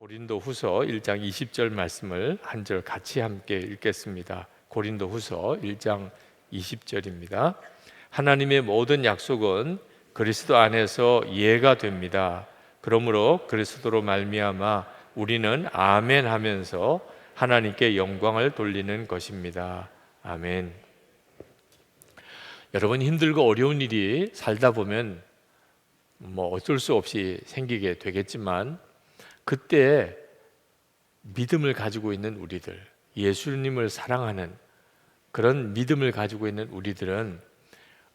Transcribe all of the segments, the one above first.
고린도후서 1장 20절 말씀을 한 절 같이 함께 읽겠습니다. 고린도후서 1장 20절입니다. 하나님의 모든 약속은 그리스도 안에서 예가 됩니다. 그러므로 그리스도로 말미암아 우리는 아멘 하면서 하나님께 영광을 돌리는 것입니다. 아멘. 여러분, 힘들고 어려운 일이 살다 보면 어쩔 수 없이 생기게 되겠지만, 그때 믿음을 가지고 있는 우리들, 예수님을 사랑하는 그런 믿음을 가지고 있는 우리들은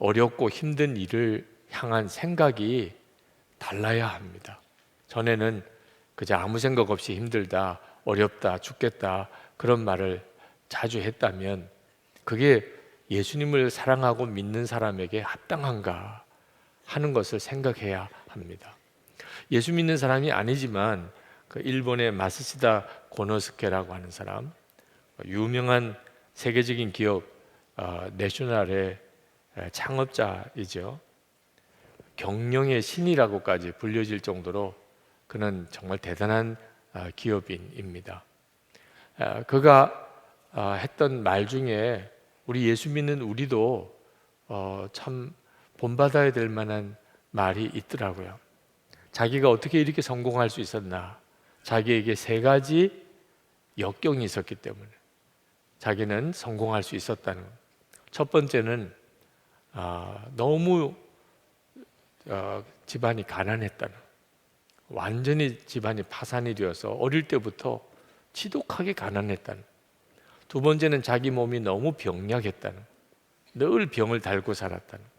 어렵고 힘든 일을 향한 생각이 달라야 합니다. 전에는 그저 아무 생각 없이 힘들다, 어렵다, 죽겠다 그런 말을 자주 했다면, 그게 예수님을 사랑하고 믿는 사람에게 합당한가 하는 것을 생각해야 합니다. 예수 믿는 사람이 아니지만 그 일본의 마쓰시다 고노스케라고 하는 사람, 유명한 세계적인 기업 내셔널의 창업자이죠. 경영의 신이라고까지 불려질 정도로 그는 정말 대단한 기업인입니다. 그가 했던 말 중에 우리 예수 믿는 우리도 참 본받아야 될 만한 말이 있더라고요. 자기가 어떻게 이렇게 성공할 수 있었나? 자기에게 세 가지 역경이 있었기 때문에 자기는 성공할 수 있었다는 것. 첫 번째는 너무 집안이 가난했다는 것. 완전히 집안이 파산이 되어서 어릴 때부터 지독하게 가난했다는 것. 두 번째는 자기 몸이 너무 병약했다는 것. 늘 병을 달고 살았다는 것.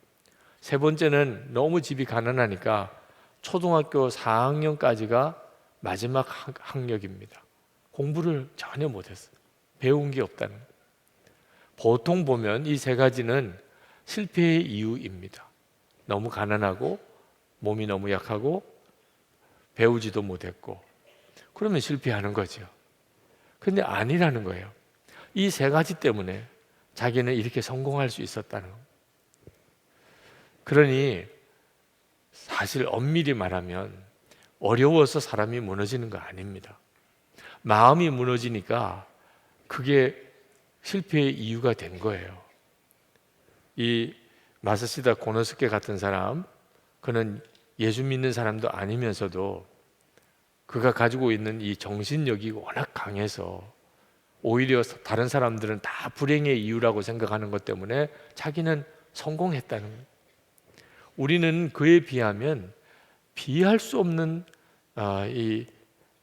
세 번째는 너무 집이 가난하니까 초등학교 4학년까지가 마지막 학력입니다. 공부를 전혀 못했어요. 배운 게 없다는 거예요. 보통 보면 이 세 가지는 실패의 이유입니다. 너무 가난하고 몸이 너무 약하고 배우지도 못했고, 그러면 실패하는 거죠. 그런데 아니라는 거예요. 이 세 가지 때문에 자기는 이렇게 성공할 수 있었다는 거예요. 그러니 사실 엄밀히 말하면 어려워서 사람이 무너지는 거 아닙니다. 마음이 무너지니까 그게 실패의 이유가 된 거예요. 이 마쓰시다 고노스케 같은 사람, 그는 예수 믿는 사람도 아니면서도 그가 가지고 있는 이 정신력이 워낙 강해서 오히려 다른 사람들은 다 불행의 이유라고 생각하는 것 때문에 자기는 성공했다는 거예요. 우리는 그에 비하면 비할 수 없는 이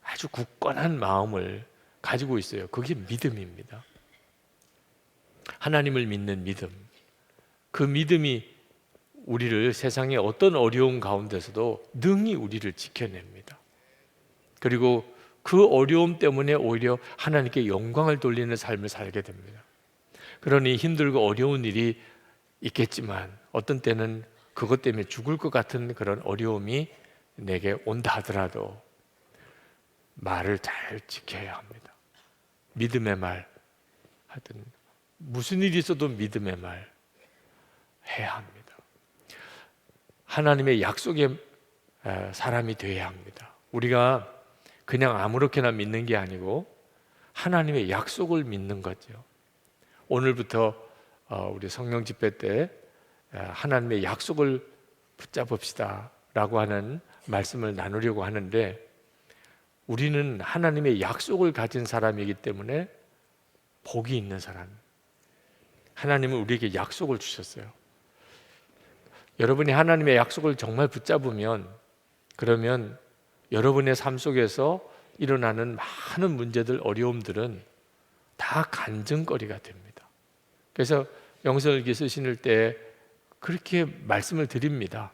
아주 굳건한 마음을 가지고 있어요. 그게 믿음입니다. 하나님을 믿는 믿음. 그 믿음이 우리를 세상의 어떤 어려움 가운데서도 능히 우리를 지켜냅니다. 그리고 그 어려움 때문에 오히려 하나님께 영광을 돌리는 삶을 살게 됩니다. 그러니 힘들고 어려운 일이 있겠지만 어떤 때는 그것 때문에 죽을 것 같은 그런 어려움이 내게 온다 하더라도 말을 잘 지켜야 합니다. 믿음의 말, 하여튼 무슨 일이 있어도 믿음의 말 해야 합니다. 하나님의 약속의 사람이 되어야 합니다. 우리가 그냥 아무렇게나 믿는 게 아니고 하나님의 약속을 믿는 거죠. 오늘부터 우리 성령 집회 때 하나님의 약속을 붙잡읍시다 라고 하는 말씀을 나누려고 하는데, 우리는 하나님의 약속을 가진 사람이기 때문에 복이 있는 사람. 하나님은 우리에게 약속을 주셨어요. 여러분이 하나님의 약속을 정말 붙잡으면, 그러면 여러분의 삶 속에서 일어나는 많은 문제들, 어려움들은 다 간증거리가 됩니다. 그래서 영성일기 쓰실 때 그렇게 말씀을 드립니다.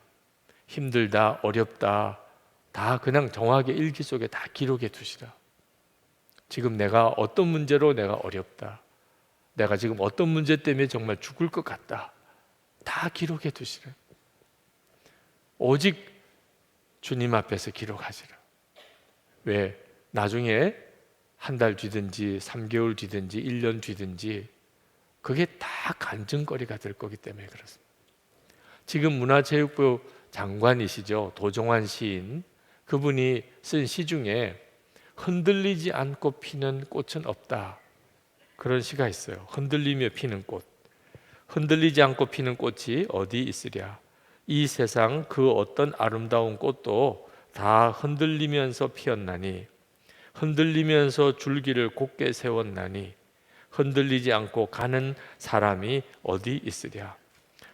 힘들다, 어렵다 다 그냥 정확하게 일기 속에 다 기록해 두시라. 지금 내가 어떤 문제로 내가 어렵다, 내가 지금 어떤 문제 때문에 정말 죽을 것 같다, 다 기록해 두시라. 오직 주님 앞에서 기록하시라. 왜? 나중에 한 달 뒤든지 3개월 뒤든지 1년 뒤든지 그게 다 간증거리가 될 거기 때문에 그렇습니다. 지금 문화체육부 장관이시죠, 도종환 시인. 그분이 쓴 시 중에 흔들리지 않고 피는 꽃은 없다. 그런 시가 있어요. 흔들리며 피는 꽃. 흔들리지 않고 피는 꽃이 어디 있으랴. 이 세상 그 어떤 아름다운 꽃도 다 흔들리면서 피었나니, 흔들리면서 줄기를 곧게 세웠나니 흔들리지 않고 가는 사람이 어디 있으랴.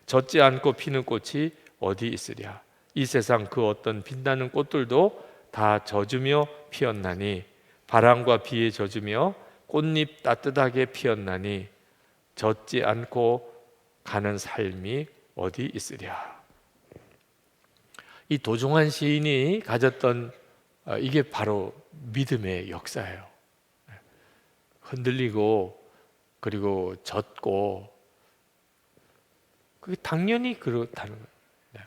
젖지 않고 피는 꽃이 어디 있으랴. 이 세상 그 어떤 빛나는 꽃들도 다 젖으며 피었나니, 바람과 비에 젖으며 꽃잎 따뜻하게 피었나니 젖지 않고 가는 삶이 어디 있으랴. 이 도종환 시인이 가졌던 이게 바로 믿음의 역사예요. 흔들리고 그리고 젖고, 그게 당연히 그렇다는 거예요.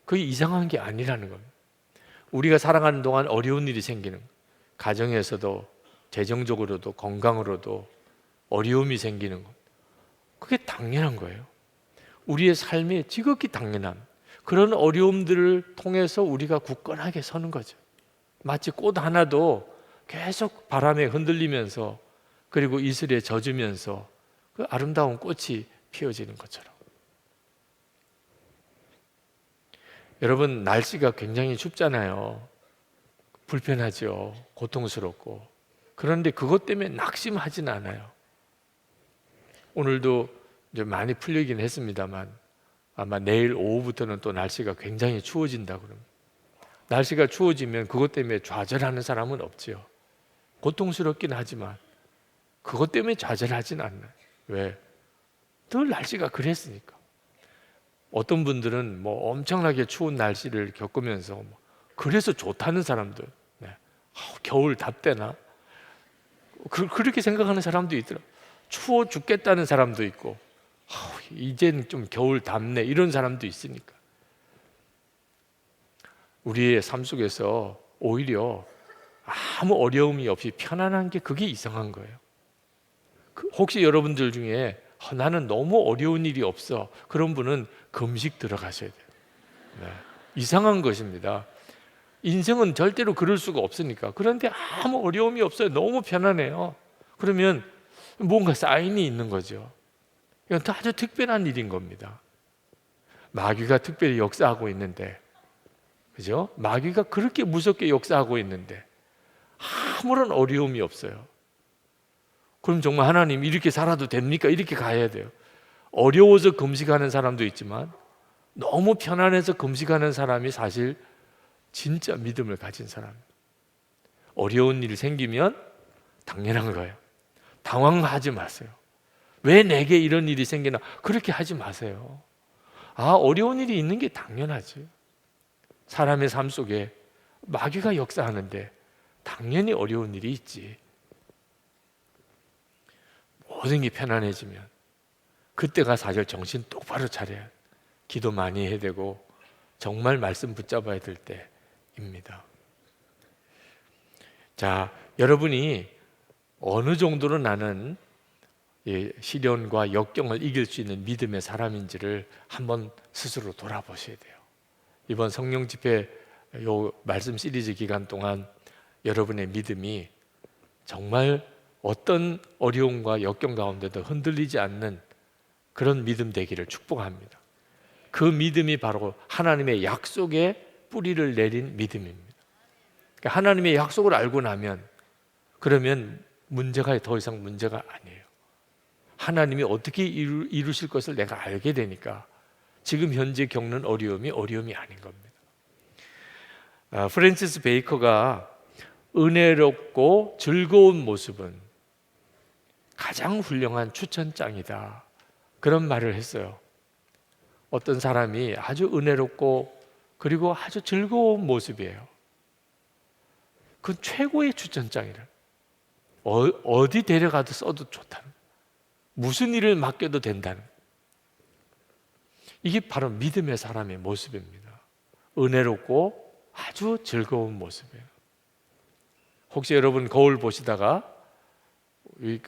그게 이상한 게 아니라는 겁니다. 우리가 살아가는 동안 어려운 일이 생기는, 가정에서도 재정적으로도 건강으로도 어려움이 생기는 것, 그게 당연한 거예요. 우리의 삶에 지극히 당연함, 그런 어려움들을 통해서 우리가 굳건하게 서는 거죠. 마치 꽃 하나도 계속 바람에 흔들리면서 그리고 이슬에 젖으면서 그 아름다운 꽃이 피어지는 것처럼. 여러분, 날씨가 굉장히 춥잖아요. 불편하죠. 고통스럽고. 그런데 그것 때문에 낙심하진 않아요. 오늘도 이제 많이 풀리긴 했습니다만 아마 내일 오후부터는 또 날씨가 굉장히 추워진다 그러면, 날씨가 추워지면 그것 때문에 좌절하는 사람은 없지요. 고통스럽긴 하지만 그것 때문에 좌절하진 않아요. 왜? 늘 날씨가 그랬으니까. 어떤 분들은 뭐 엄청나게 추운 날씨를 겪으면서 그래서 좋다는 사람들, 겨울 답대나 그렇게 생각하는 사람도 있더라. 추워 죽겠다는 사람도 있고, 이젠 좀 겨울 답네, 이런 사람도 있으니까. 우리의 삶 속에서 오히려 아무 어려움이 없이 편안한 게, 그게 이상한 거예요. 혹시 여러분들 중에 나는 너무 어려운 일이 없어, 그런 분은 금식 들어가셔야 돼요. 이상한 것입니다. 인생은 절대로 그럴 수가 없으니까. 그런데 아무 어려움이 없어요. 너무 편안해요. 그러면 뭔가 사인이 있는 거죠. 이건 아주 특별한 일인 겁니다. 마귀가 특별히 역사하고 있는데, 그죠? 마귀가 그렇게 무섭게 역사하고 있는데 아무런 어려움이 없어요. 그럼 정말 하나님 이렇게 살아도 됩니까? 이렇게 가야 돼요. 어려워서 금식하는 사람도 있지만 너무 편안해서 금식하는 사람이 사실 진짜 믿음을 가진 사람이에요. 어려운 일이 생기면 당연한 거예요. 당황하지 마세요. 왜 내게 이런 일이 생기나, 그렇게 하지 마세요. 어려운 일이 있는 게 당연하지. 사람의 삶 속에 마귀가 역사하는데 당연히 어려운 일이 있지. 모든 게 편안해지면 그때가 사실 정신 똑바로 차려야, 기도 많이 해야 되고 정말 말씀 붙잡아야 될 때입니다. 자, 여러분이 어느 정도로 나는 시련과 역경을 이길 수 있는 믿음의 사람인지를 한번 스스로 돌아보셔야 돼요. 이번 성령 집회 요 말씀 시리즈 기간 동안 여러분의 믿음이 정말 어떤 어려움과 역경 가운데도 흔들리지 않는 그런 믿음 되기를 축복합니다. 그 믿음이 바로 하나님의 약속에 뿌리를 내린 믿음입니다. 그러니까 하나님의 약속을 알고 나면, 그러면 문제가 더 이상 문제가 아니에요. 하나님이 어떻게 이루실 것을 내가 알게 되니까 지금 현재 겪는 어려움이 아닌 겁니다. 프랜시스 베이커가 은혜롭고 즐거운 모습은 가장 훌륭한 추천장이다, 그런 말을 했어요. 어떤 사람이 아주 은혜롭고 그리고 아주 즐거운 모습이에요. 그건 최고의 추천장이라. 어디 데려가도 써도 좋다는, 무슨 일을 맡겨도 된다는, 이게 바로 믿음의 사람의 모습입니다. 은혜롭고 아주 즐거운 모습이에요. 혹시 여러분 거울 보시다가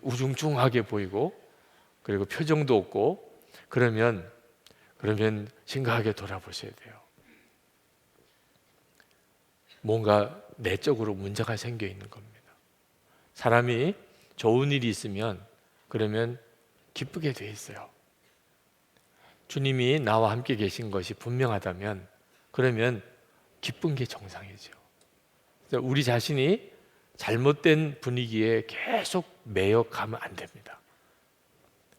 우중충하게 보이고 그리고 표정도 없고 그러면 심각하게 돌아보셔야 돼요. 뭔가 내적으로 문제가 생겨 있는 겁니다. 사람이 좋은 일이 있으면 그러면 기쁘게 돼 있어요. 주님이 나와 함께 계신 것이 분명하다면 그러면 기쁜 게 정상이죠. 우리 자신이 잘못된 분위기에 계속 매여 가면 안 됩니다.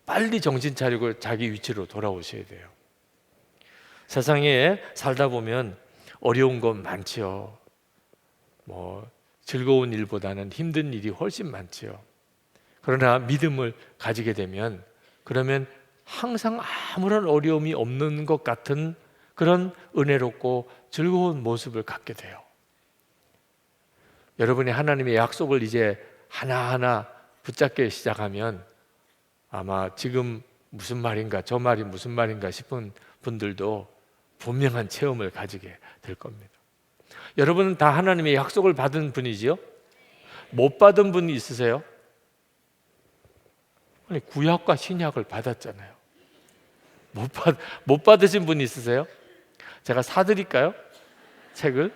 빨리 정신 차리고 자기 위치로 돌아오셔야 돼요. 세상에 살다 보면 어려운 건 많지요. 즐거운 일보다는 힘든 일이 훨씬 많지요. 그러나 믿음을 가지게 되면 그러면 항상 아무런 어려움이 없는 것 같은 그런 은혜롭고 즐거운 모습을 갖게 돼요. 여러분이 하나님의 약속을 이제 하나하나 붙잡기 시작하면 아마 지금 무슨 말인가 저 말이 무슨 말인가 싶은 분들도 분명한 체험을 가지게 될 겁니다. 여러분은 다 하나님의 약속을 받은 분이지요? 못 받은 분이 있으세요? 아니, 구약과 신약을 받았잖아요. 못 받으신 분이 있으세요? 제가 사드릴까요? 책을?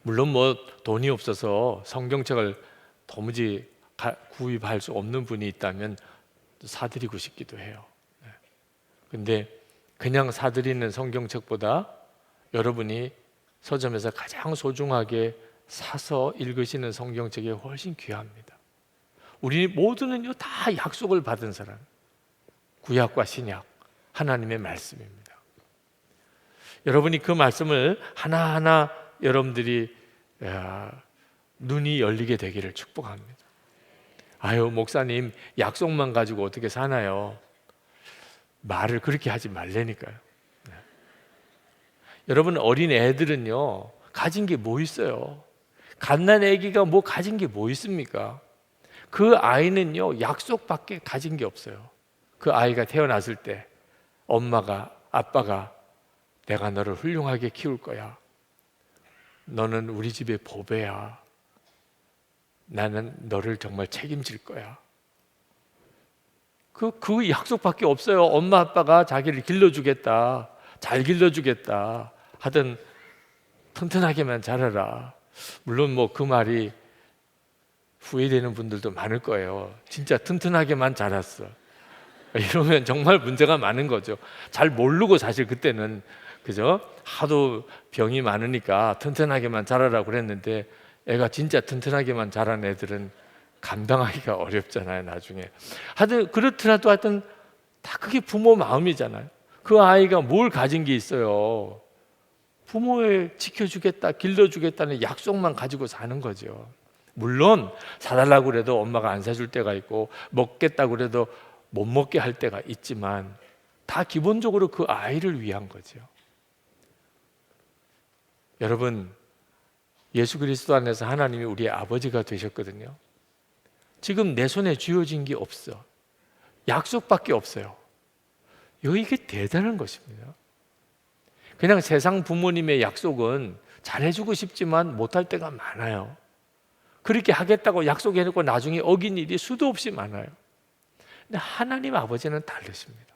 물론 돈이 없어서 성경책을 도무지 구입할 수 없는 분이 있다면 사드리고 싶기도 해요. 근데 그냥 사드리는 성경책보다 여러분이 서점에서 가장 소중하게 사서 읽으시는 성경책이 훨씬 귀합니다. 우리 모두는요 다 약속을 받은 사람, 구약과 신약, 하나님의 말씀입니다. 여러분이 그 말씀을 하나하나 여러분들이 눈이 열리게 되기를 축복합니다. 아유, 목사님 약속만 가지고 어떻게 사나요? 말을 그렇게 하지 말라니까요. 네. 여러분, 어린 애들은요 가진 게 뭐 있어요? 갓난 애기가 뭐 가진 게 뭐 있습니까? 그 아이는요 약속밖에 가진 게 없어요. 그 아이가 태어났을 때 엄마가 아빠가 내가 너를 훌륭하게 키울 거야. 너는 우리 집의 보배야. 나는 너를 정말 책임질 거야. 그 약속밖에 없어요. 엄마 아빠가 자기를 길러주겠다, 잘 길러주겠다 하든 튼튼하게만 자라라. 물론 그 말이 후회되는 분들도 많을 거예요. 진짜 튼튼하게만 자랐어. 이러면 정말 문제가 많은 거죠. 잘 모르고 사실 그때는 그죠? 하도 병이 많으니까 튼튼하게만 자라라고 그랬는데 애가 진짜 튼튼하게만 자란 애들은 감당하기가 어렵잖아요, 나중에. 하여튼 그렇더라도 하여튼 다 그게 부모 마음이잖아요. 그 아이가 뭘 가진 게 있어요? 부모의 지켜주겠다, 길러주겠다는 약속만 가지고 사는 거죠. 물론 사달라고 그래도 엄마가 안 사줄 때가 있고 먹겠다고 그래도 못 먹게 할 때가 있지만 다 기본적으로 그 아이를 위한 거죠. 여러분, 예수 그리스도 안에서 하나님이 우리의 아버지가 되셨거든요. 지금 내 손에 쥐어진 게 없어. 약속밖에 없어요. 이게 대단한 것입니다. 그냥 세상 부모님의 약속은 잘해주고 싶지만 못할 때가 많아요. 그렇게 하겠다고 약속해놓고 나중에 어긴 일이 수도 없이 많아요. 근데 하나님 아버지는 다르십니다.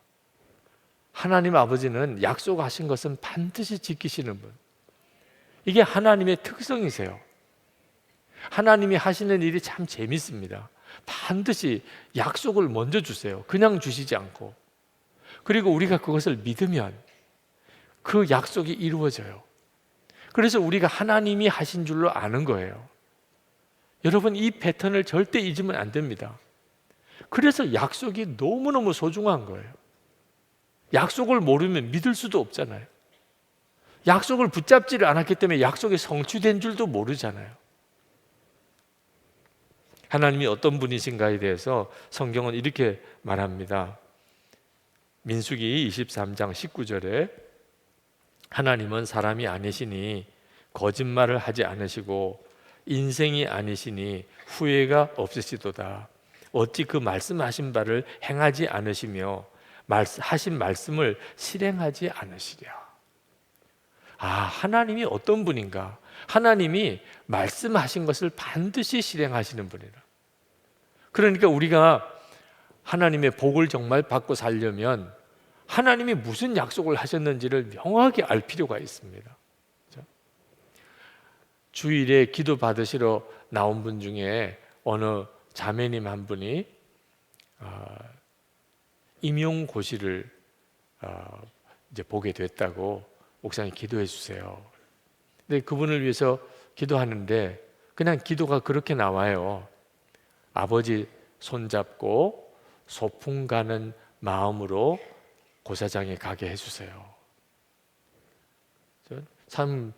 하나님 아버지는 약속하신 것은 반드시 지키시는 분. 이게 하나님의 특성이세요. 하나님이 하시는 일이 참 재밌습니다. 반드시 약속을 먼저 주세요. 그냥 주시지 않고. 그리고 우리가 그것을 믿으면 그 약속이 이루어져요. 그래서 우리가 하나님이 하신 줄로 아는 거예요. 여러분, 이 패턴을 절대 잊으면 안 됩니다. 그래서 약속이 너무너무 소중한 거예요. 약속을 모르면 믿을 수도 없잖아요. 약속을 붙잡지를 않았기 때문에 약속이 성취된 줄도 모르잖아요. 하나님이 어떤 분이신가에 대해서 성경은 이렇게 말합니다. 민수기 23장 19절에 하나님은 사람이 아니시니 거짓말을 하지 않으시고 인생이 아니시니 후회가 없으시도다. 어찌 그 말씀하신 바를 행하지 않으시며 하신 말씀을 실행하지 않으시랴. 하나님이 어떤 분인가? 하나님이 말씀하신 것을 반드시 실행하시는 분이라. 그러니까 우리가 하나님의 복을 정말 받고 살려면 하나님이 무슨 약속을 하셨는지를 명확히 알 필요가 있습니다. 주일에 기도 받으시러 나온 분 중에 어느 자매님 한 분이 임용고시를 이제 보게 됐다고 목사님 기도해 주세요. 근데 그분을 위해서 기도하는데 그냥 기도가 그렇게 나와요. 아버지 손잡고 소풍 가는 마음으로 고사장에 가게 해주세요. 참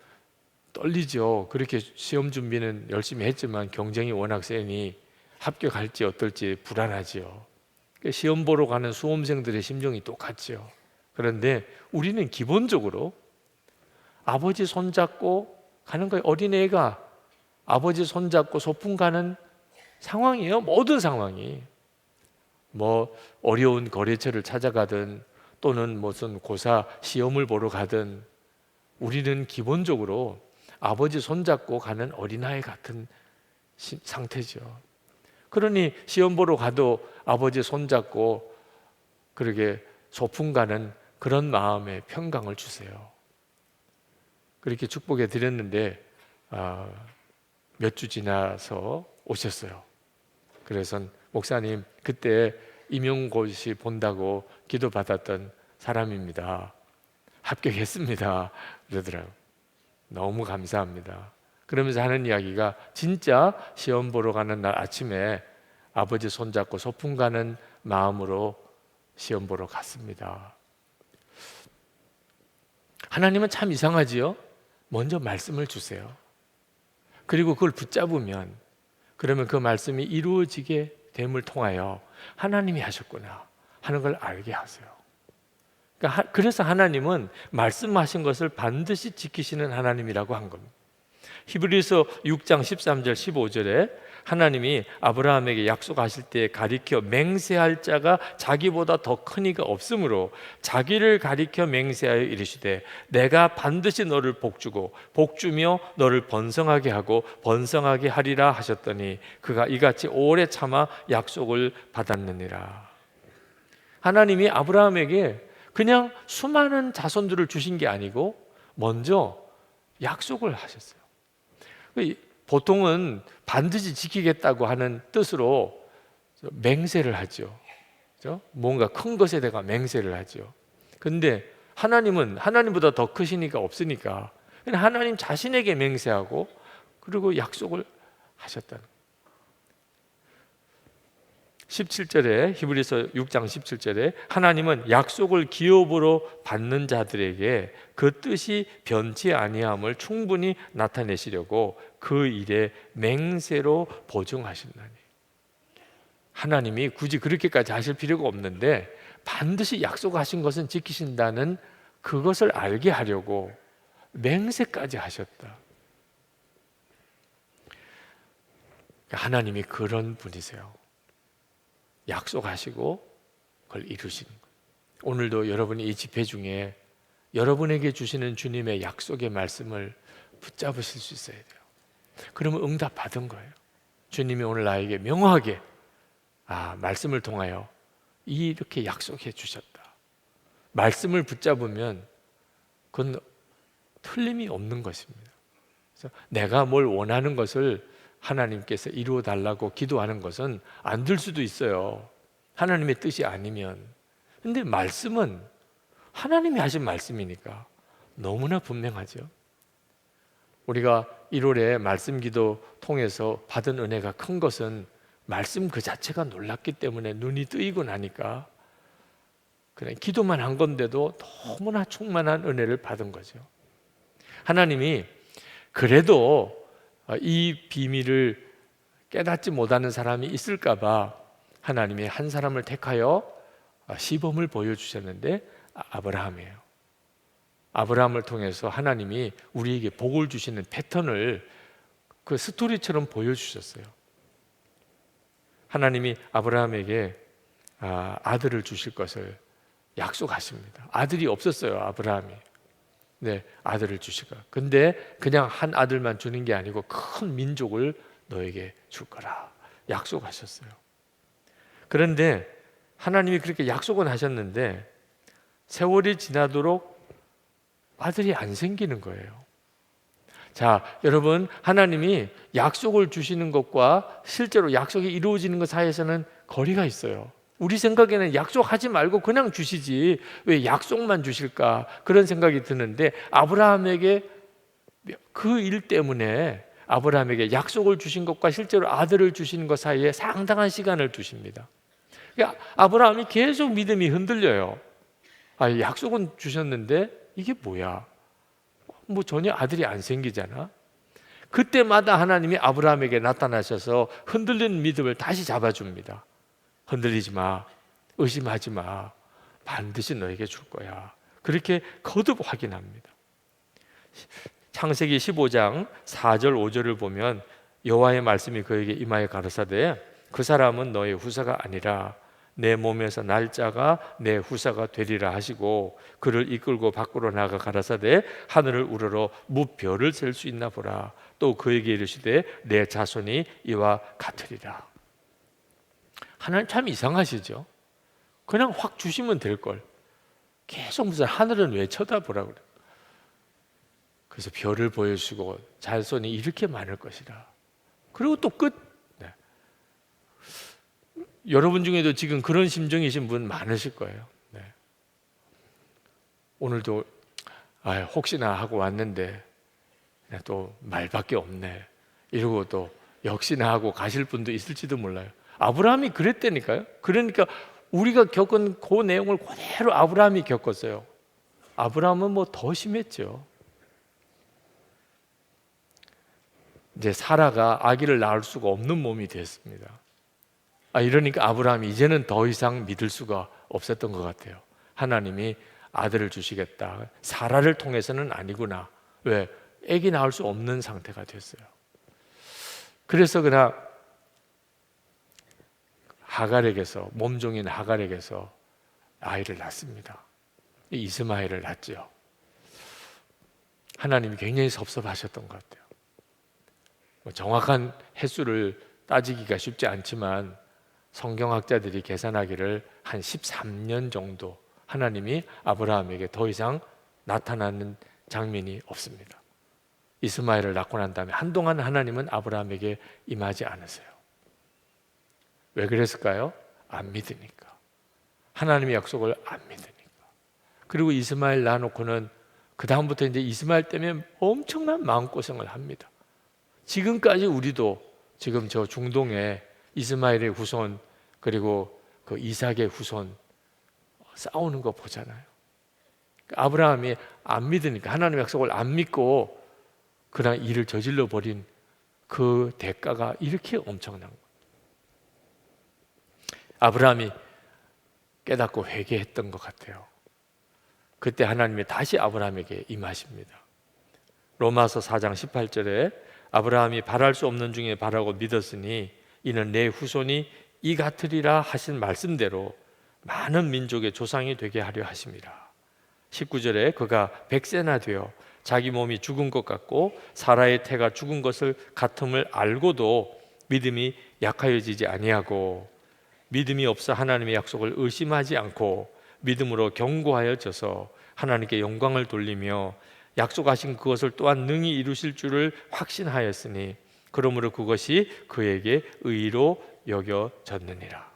떨리죠. 그렇게 시험 준비는 열심히 했지만 경쟁이 워낙 세니 합격할지 어떨지 불안하지요. 시험 보러 가는 수험생들의 심정이 똑같죠. 그런데 우리는 기본적으로 아버지 손잡고 가는 거예요. 어린애가 아버지 손잡고 소풍 가는 상황이에요. 모든 상황이. 뭐 어려운 거래처를 찾아가든 또는 무슨 고사 시험을 보러 가든 우리는 기본적으로 아버지 손잡고 가는 어린아이 같은 상태죠. 그러니 시험 보러 가도 아버지 손잡고 그렇게 소풍 가는 그런 마음의 평강을 주세요. 그렇게 축복해 드렸는데 몇 주 지나서 오셨어요. 그래서 목사님 그때 임용고시 본다고 기도받았던 사람입니다. 합격했습니다. 그러더라고요. 너무 감사합니다. 그러면서 하는 이야기가 진짜 시험 보러 가는 날 아침에 아버지 손잡고 소풍 가는 마음으로 시험 보러 갔습니다. 하나님은 참 이상하지요? 먼저 말씀을 주세요. 그리고 그걸 붙잡으면 그러면 그 말씀이 이루어지게 됨을 통하여 하나님이 하셨구나 하는 걸 알게 하세요. 그래서 하나님은 말씀하신 것을 반드시 지키시는 하나님이라고 한 겁니다. 히브리서 6장 13절 15절에 하나님이 아브라함에게 약속하실 때 가리켜 맹세할 자가 자기보다 더 큰 이가 없으므로 자기를 가리켜 맹세하여 이르시되 내가 반드시 너를 복주고 복주며 너를 번성하게 하고 번성하게 하리라 하셨더니 그가 이같이 오래 참아 약속을 받았느니라. 하나님이 아브라함에게 그냥 수많은 자손들을 주신 게 아니고 먼저 약속을 하셨어요. 보통은 반드시 지키겠다고 하는 뜻으로 맹세를 하죠. 그렇죠? 뭔가 큰 것에 대가 맹세를 하죠. 근데 하나님은 하나님보다 더 크신 이가 없으니까 그냥 하나님 자신에게 맹세하고 그리고 약속을 하셨다는 17절에 히브리서 6장 17절에 하나님은 약속을 기업으로 받는 자들에게 그 뜻이 변치 아니함을 충분히 나타내시려고 그 일에 맹세로 보증하신다니. 하나님이 굳이 그렇게까지 하실 필요가 없는데 반드시 약속하신 것은 지키신다는 그것을 알게 하려고 맹세까지 하셨다. 하나님이 그런 분이세요. 약속하시고 그걸 이루시는 거예요. 오늘도 여러분이 이 집회 중에 여러분에게 주시는 주님의 약속의 말씀을 붙잡으실 수 있어야 돼요. 그러면 응답 받은 거예요. 주님이 오늘 나에게 명확하게 말씀을 통하여 이렇게 약속해 주셨다. 말씀을 붙잡으면 그건 틀림이 없는 것입니다. 그래서 내가 뭘 원하는 것을 하나님께서 이루어 달라고 기도하는 것은 안 될 수도 있어요. 하나님의 뜻이 아니면. 근데 말씀은 하나님이 하신 말씀이니까 너무나 분명하죠. 우리가 1월에 말씀 기도 통해서 받은 은혜가 큰 것은 말씀 그 자체가 놀랍기 때문에 눈이 뜨이고 나니까 그냥 기도만 한 건데도 너무나 충만한 은혜를 받은 거죠. 하나님이 그래도 이 비밀을 깨닫지 못하는 사람이 있을까 봐 하나님이 한 사람을 택하여 시범을 보여주셨는데 아브라함이에요. 아브라함을 통해서 하나님이 우리에게 복을 주시는 패턴을 그 스토리처럼 보여주셨어요. 하나님이 아브라함에게 아들을 주실 것을 약속하십니다. 아들이 없었어요, 아브라함이. 네, 아들을 주실 거야. 근데 그냥 한 아들만 주는 게 아니고 큰 민족을 너에게 줄 거라 약속하셨어요. 그런데 하나님이 그렇게 약속은 하셨는데 세월이 지나도록 아들이 안 생기는 거예요. 자, 여러분, 하나님이 약속을 주시는 것과 실제로 약속이 이루어지는 것 사이에서는 거리가 있어요. 우리 생각에는 약속하지 말고 그냥 주시지 왜 약속만 주실까 그런 생각이 드는데, 아브라함에게 그 일 때문에 아브라함에게 약속을 주신 것과 실제로 아들을 주시는 것 사이에 상당한 시간을 두십니다. 그러니까 아브라함이 계속 믿음이 흔들려요. 약속은 주셨는데 이게 뭐야? 뭐 전혀 아들이 안 생기잖아. 그때마다 하나님이 아브라함에게 나타나셔서 흔들리는 믿음을 다시 잡아줍니다. 흔들리지 마, 의심하지 마, 반드시 너에게 줄 거야. 그렇게 거듭 확인합니다. 창세기 15장 4절 5절을 보면 여호와의 말씀이 그에게 임하여 가라사대 그 사람은 너의 후사가 아니라 내 몸에서 날짜가 내 후사가 되리라 하시고 그를 이끌고 밖으로 나가 가라사대 하늘을 우러러 무별을 셀 수 있나 보라. 또 그에게 이르시되 내 자손이 이와 같으리라. 하나님 참 이상하시죠? 그냥 확 주시면 될 걸 계속 무슨 하늘은 왜 쳐다보라 그래. 그래서 별을 보여주시고 자손이 이렇게 많을 것이라. 그리고 또 끝. 네. 여러분 중에도 지금 그런 심정이신 분 많으실 거예요. 네. 오늘도 혹시나 하고 왔는데 또 말밖에 없네 이러고 또 역시나 하고 가실 분도 있을지도 몰라요. 아브라함이 그랬다니까요. 그러니까 우리가 겪은 그 내용을 그대로 아브라함이 겪었어요. 아브라함은 뭐 더 심했죠. 이제 사라가 아기를 낳을 수가 없는 몸이 됐습니다. 이러니까 아브라함이 이제는 더 이상 믿을 수가 없었던 것 같아요. 하나님이 아들을 주시겠다. 사라를 통해서는 아니구나. 왜? 아기 낳을 수 없는 상태가 됐어요. 그래서 그냥 하갈에게서, 몸종인 하갈에게서 아이를 낳습니다. 이스마엘을 낳죠. 하나님이 굉장히 섭섭하셨던 것 같아요. 정확한 횟수를 따지기가 쉽지 않지만 성경학자들이 계산하기를 한 13년 정도 하나님이 아브라함에게 더 이상 나타나는 장면이 없습니다. 이스마엘을 낳고 난 다음에 한동안 하나님은 아브라함에게 임하지 않으세요. 왜 그랬을까요? 안 믿으니까. 하나님의 약속을 안 믿으니까. 그리고 이스마엘 낳아놓고는 그 다음부터 이제 이스마엘 때문에 엄청난 마음고생을 합니다. 지금까지 우리도 지금 저 중동에 이스마엘의 후손 그리고 그 이삭의 후손 싸우는 거 보잖아요. 아브라함이 안 믿으니까 하나님의 약속을 안 믿고 그냥 일을 저질러 버린 그 대가가 이렇게 엄청난 거예요. 아브라함이 깨닫고 회개했던 것 같아요. 그때 하나님이 다시 아브라함에게 임하십니다. 로마서 4장 18절에 아브라함이 바랄 수 없는 중에 바라고 믿었으니 이는 내 후손이 이 같으리라 하신 말씀대로 많은 민족의 조상이 되게 하려 하심이라. 19절에 그가 100세나 되어 자기 몸이 죽은 것 같고 사라의 태가 죽은 것을 같음을 알고도 믿음이 약하여지지 아니하고 믿음이 없어 하나님의 약속을 의심하지 않고 믿음으로 견고하여져서 하나님께 영광을 돌리며 약속하신 그것을 또한 능히 이루실 줄을 확신하였으니 그러므로 그것이 그에게 의로 여겨졌느니라.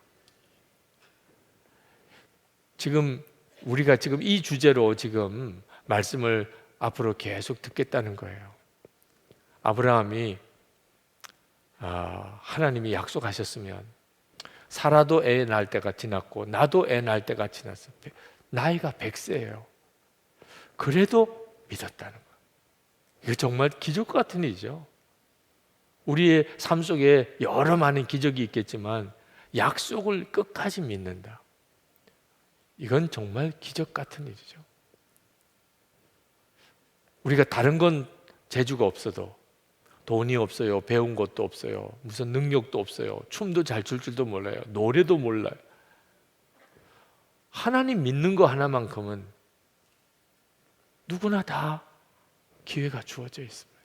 지금 우리가 지금 이 주제로 지금 말씀을 앞으로 계속 듣겠다는 거예요. 아브라함이 하나님이 약속하셨으면 사라도 애 낳을 때가 지났고 나도 애 낳을 때가 지났어. 나이가 100세예요. 그래도 믿었다는 거예요. 이거 정말 기적 같은 일이죠. 우리의 삶 속에 여러 많은 기적이 있겠지만 약속을 끝까지 믿는다. 이건 정말 기적 같은 일이죠. 우리가 다른 건 재주가 없어도 돈이 없어요. 배운 것도 없어요. 무슨 능력도 없어요. 춤도 잘 출 줄도 몰라요. 노래도 몰라요. 하나님 믿는 거 하나만큼은 누구나 다 기회가 주어져 있습니다.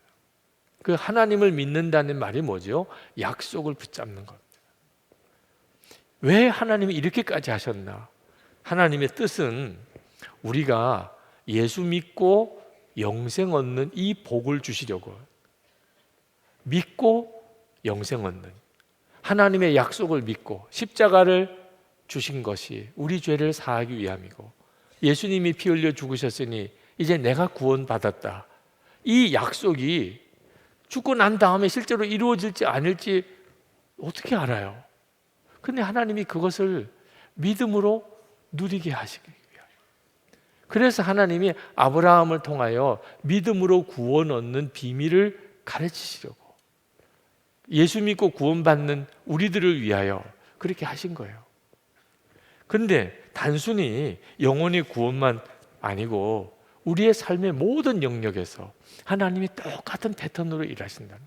그 하나님을 믿는다는 말이 뭐죠? 약속을 붙잡는 겁니다. 왜 하나님이 이렇게까지 하셨나? 하나님의 뜻은 우리가 예수 믿고 영생 얻는 이 복을 주시려고, 믿고 영생 얻는 하나님의 약속을 믿고 십자가를 주신 것이 우리 죄를 사하기 위함이고, 예수님이 피 흘려 죽으셨으니 이제 내가 구원받았다, 이 약속이 죽고 난 다음에 실제로 이루어질지 아닐지 어떻게 알아요? 근데 하나님이 그것을 믿음으로 누리게 하시기 위하여, 그래서 하나님이 아브라함을 통하여 믿음으로 구원 얻는 비밀을 가르치시려고, 예수 믿고 구원받는 우리들을 위하여 그렇게 하신 거예요. 그런데 단순히 영혼의 구원만 아니고 우리의 삶의 모든 영역에서 하나님이 똑같은 패턴으로 일하신다는,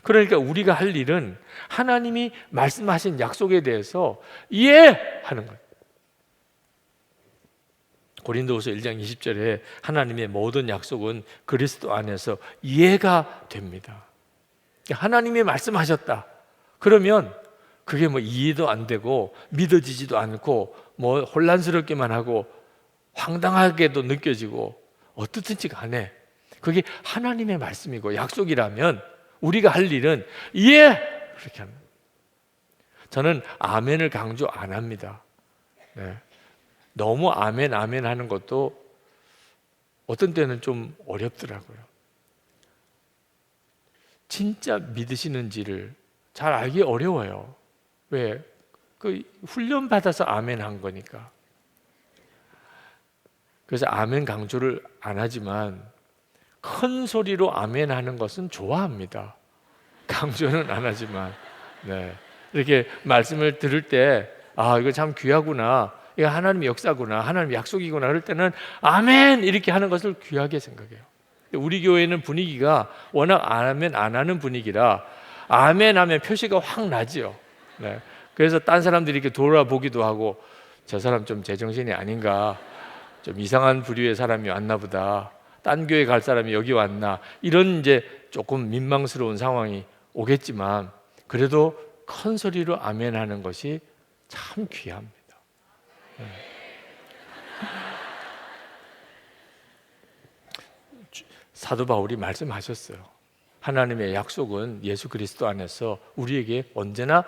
그러니까 우리가 할 일은 하나님이 말씀하신 약속에 대해서 이해하는 거예요. 고린도후서 1장 20절에 하나님의 모든 약속은 그리스도 안에서 이해가 됩니다. 하나님이 말씀하셨다 그러면 그게 뭐 이해도 안 되고 믿어지지도 않고 뭐 혼란스럽기만 하고 황당하게도 느껴지고 어떻든지 간에 그게 하나님의 말씀이고 약속이라면 우리가 할 일은 그렇게 합니다. 저는 아멘을 강조 안 합니다. 네. 너무 아멘 아멘 하는 것도 어떤 때는 좀 어렵더라고요. 진짜 믿으시는지를 잘 알기 어려워요. 왜? 그 훈련 받아서 아멘 한 거니까. 그래서 아멘 강조를 안 하지만 큰 소리로 아멘 하는 것은 좋아합니다. 강조는 안 하지만, 네. 이렇게 말씀을 들을 때, 아, 이거 참 귀하구나, 이거 하나님의 역사구나, 하나님의 약속이구나, 그럴 때는 아멘 이렇게 하는 것을 귀하게 생각해요. 우리 교회는 분위기가 워낙 아멘 안 하는 분위기라 아멘 하면 표시가 확 나지요. 네. 그래서 딴 사람들이 이렇게 돌아보기도 하고, 저 사람 좀 제정신이 아닌가, 좀 이상한 부류의 사람이 왔나 보다, 딴 교회 갈 사람이 여기 왔나, 이런 이제 조금 민망스러운 상황이 오겠지만 그래도 큰 소리로 아멘 하는 것이 참 귀합니다. 네. 사도 바울이 말씀하셨어요. 하나님의 약속은 예수 그리스도 안에서 우리에게 언제나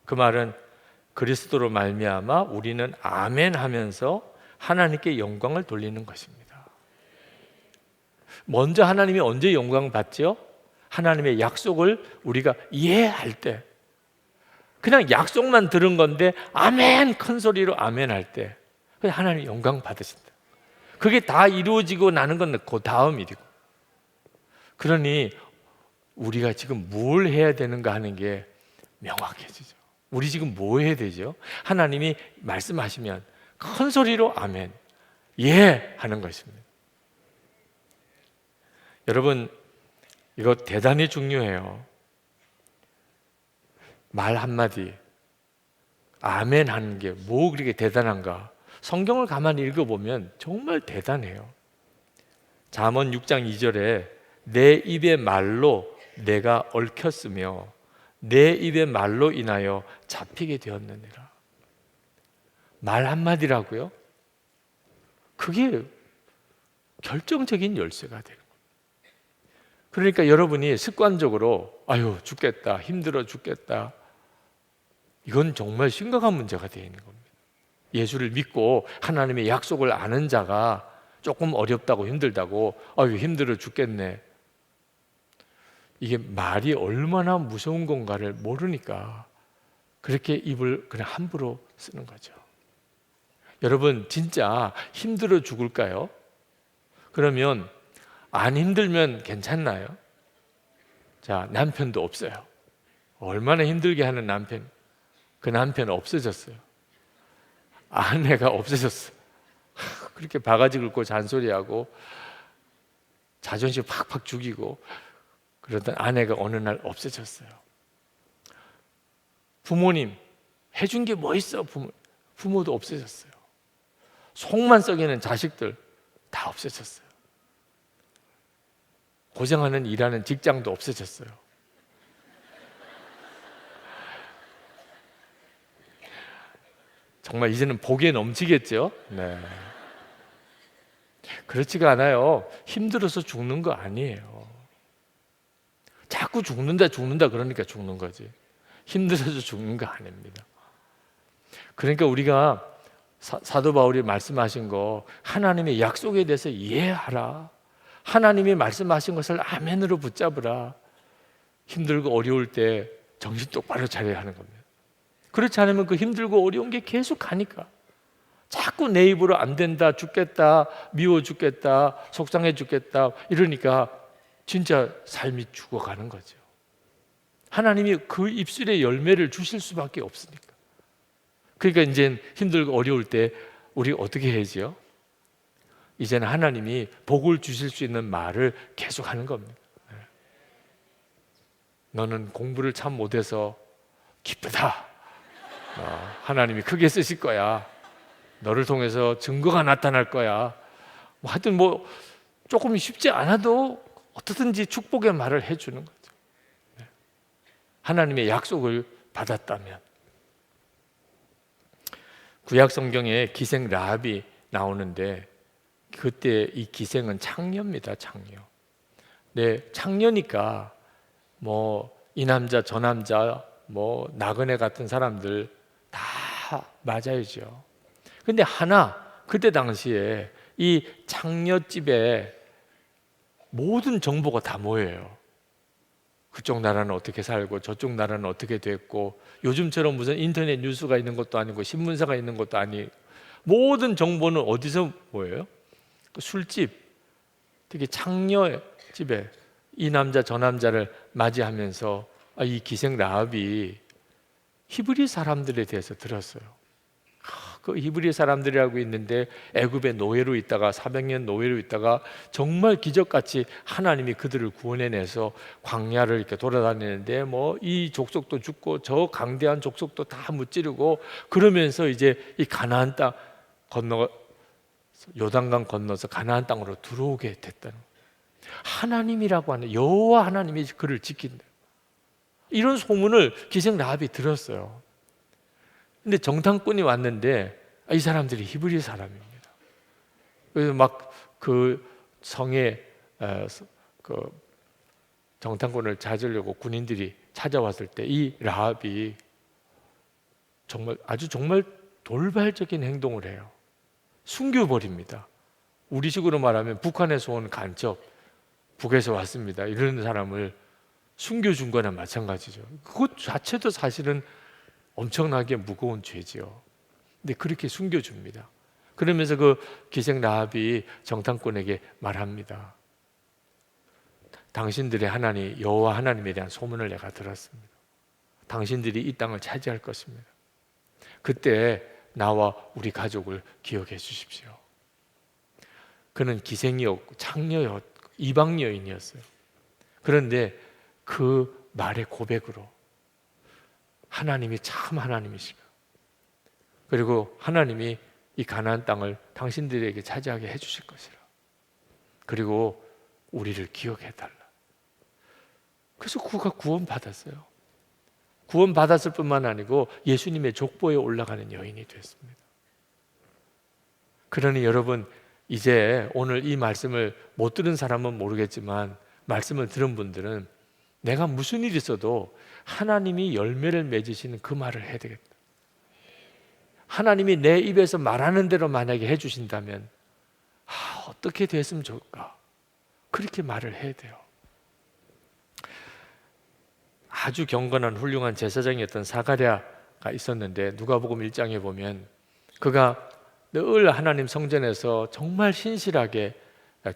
그 말은 그리스도로 말미암아 우리는 아멘 하면서 하나님께 영광을 돌리는 것입니다. 먼저 하나님이 언제 영광 받죠? 하나님의 약속을 우리가 이해할 때, 그냥 약속만 들은 건데 아멘 큰 소리로 아멘 할 때 하나님 영광 받으신다. 그게 다 이루어지고 나는 건 그 다음 일이고, 그러니 우리가 지금 뭘 해야 되는가 하는 게 명확해지죠. 우리 지금 뭐 해야 되죠? 하나님이 말씀하시면 큰 소리로 아멘 하는 것입니다. 여러분, 이거 대단히 중요해요. 말 한마디 아멘 하는 게 뭐 그렇게 대단한가? 성경을 가만히 읽어보면 정말 대단해요. 잠언 6장 2절에 내 입의 말로 내가 얽혔으며 내 입의 말로 인하여 잡히게 되었느니라. 말 한마디라고요? 그게 결정적인 열쇠가 되는 거예요. 그러니까 여러분이 습관적으로 아유 죽겠다, 힘들어 죽겠다, 이건 정말 심각한 문제가 되어 있는 겁니다. 예수를 믿고 하나님의 약속을 아는 자가 조금 어렵다고 힘들다고 아유 힘들어 죽겠네, 이게 말이 얼마나 무서운 건가를 모르니까 그렇게 입을 그냥 함부로 쓰는 거죠. 여러분 진짜 힘들어 죽을까요? 그러면 안 힘들면 괜찮나요? 자, 남편도 없어요. 얼마나 힘들게 하는 남편, 그 남편은 없어졌어요. 아내가 없어졌어요. 그렇게 바가지 긁고 잔소리하고 자존심 팍팍 죽이고 그러던 아내가 어느 날 없어졌어요. 부모님 해준 게 뭐 있어? 부모도 없어졌어요. 속만 썩이는 자식들 다 없어졌어요. 고생하는 일하는 직장도 없어졌어요. 정말 이제는 복에 넘치겠죠? 네. 그렇지가 않아요. 힘들어서 죽는 거 아니에요. 자꾸 죽는다 그러니까 죽는 거지. 힘들어서 죽는 거 아닙니다. 그러니까 우리가 사도 바울이 말씀하신 거, 하나님의 약속에 대해서 이해하라. 하나님이 말씀하신 것을 아멘으로 붙잡으라. 힘들고 어려울 때 정신 똑바로 차려야 하는 겁니다. 그렇지 않으면 그 힘들고 어려운 게 계속 가니까, 자꾸 내 입으로 안 된다, 죽겠다, 미워 죽겠다, 속상해 죽겠다 이러니까 진짜 삶이 죽어가는 거죠. 하나님이 그 입술의 열매를 주실 수밖에 없으니까. 그러니까 이제 힘들고 어려울 때 우리 어떻게 해야지요? 이제는 하나님이 복을 주실 수 있는 말을 계속 하는 겁니다. 너는 공부를 참 못해서 기쁘다. 하나님이 크게 쓰실 거야. 너를 통해서 증거가 나타날 거야. 하여튼 조금 쉽지 않아도 어떻든지 축복의 말을 해주는 거죠. 하나님의 약속을 받았다면. 구약 성경에 기생 라합이 나오는데, 그때 이 기생은 창녀입니다. 창녀. 네, 창녀니까 이 남자 저 남자 나그네 같은 사람들 다 맞아야죠. 근데 그때 당시에 이 창녀집에 모든 정보가 다 모여요. 그쪽 나라는 어떻게 살고 저쪽 나라는 어떻게 됐고, 요즘처럼 무슨 인터넷 뉴스가 있는 것도 아니고 신문사가 있는 것도 아니고, 모든 정보는 어디서 모여요? 술집, 특히 창녀집에 이 남자 저 남자를 맞이하면서 이 기생 라합이 히브리 사람들에 대해서 들었어요. 그 히브리 사람들이라고 있는데 애굽의 노예로 있다가 400년 노예로 있다가 정말 기적같이 하나님이 그들을 구원해내서 광야를 이렇게 돌아다니는데 이 족속도 죽고 저 강대한 족속도 다 무찌르고, 그러면서 이제 이 가나안 땅 요단강 건너서 가나안 땅으로 들어오게 됐다는 거예요. 하나님이라고 하는 여호와 하나님이 그를 지킨다, 이런 소문을 기생 라합이 들었어요. 근데 정탐꾼이 왔는데 이 사람들이 히브리 사람입니다. 그래서 막 그 성에 그 정탐꾼을 찾으려고 군인들이 찾아왔을 때 이 라합이 정말 돌발적인 행동을 해요. 숨겨버립니다. 우리식으로 말하면 북한에서 온 간첩, 북에서 왔습니다, 이런 사람을 숨겨준 거나 마찬가지죠. 그것 자체도 사실은 엄청나게 무거운 죄지요. 근데 그렇게 숨겨줍니다. 그러면서 그 기생 라합이 정탐꾼에게 말합니다. 당신들의 하나님 여호와 하나님에 대한 소문을 내가 들었습니다. 당신들이 이 땅을 차지할 것입니다. 그때 나와 우리 가족을 기억해 주십시오. 그는 기생이었고 창녀였고 이방 여인이었어요. 그런데 그 말의 고백으로 하나님이 참 하나님이시고, 그리고 하나님이 이 가나안 땅을 당신들에게 차지하게 해주실 것이라, 그리고 우리를 기억해달라. 그래서 그가 구원받았어요. 구원받았을 뿐만 아니고 예수님의 족보에 올라가는 여인이 됐습니다. 그러니 여러분, 이제 오늘 이 말씀을 못 들은 사람은 모르겠지만 말씀을 들은 분들은 내가 무슨 일이 있어도 하나님이 열매를 맺으시는 그 말을 해야 되겠다. 하나님이 내 입에서 말하는 대로 만약에 해주신다면 어떻게 됐으면 좋을까? 그렇게 말을 해야 돼요. 아주 경건한 훌륭한 제사장이었던 사가랴가 있었는데, 누가복음 1장에 보면 그가 늘 하나님 성전에서 정말 신실하게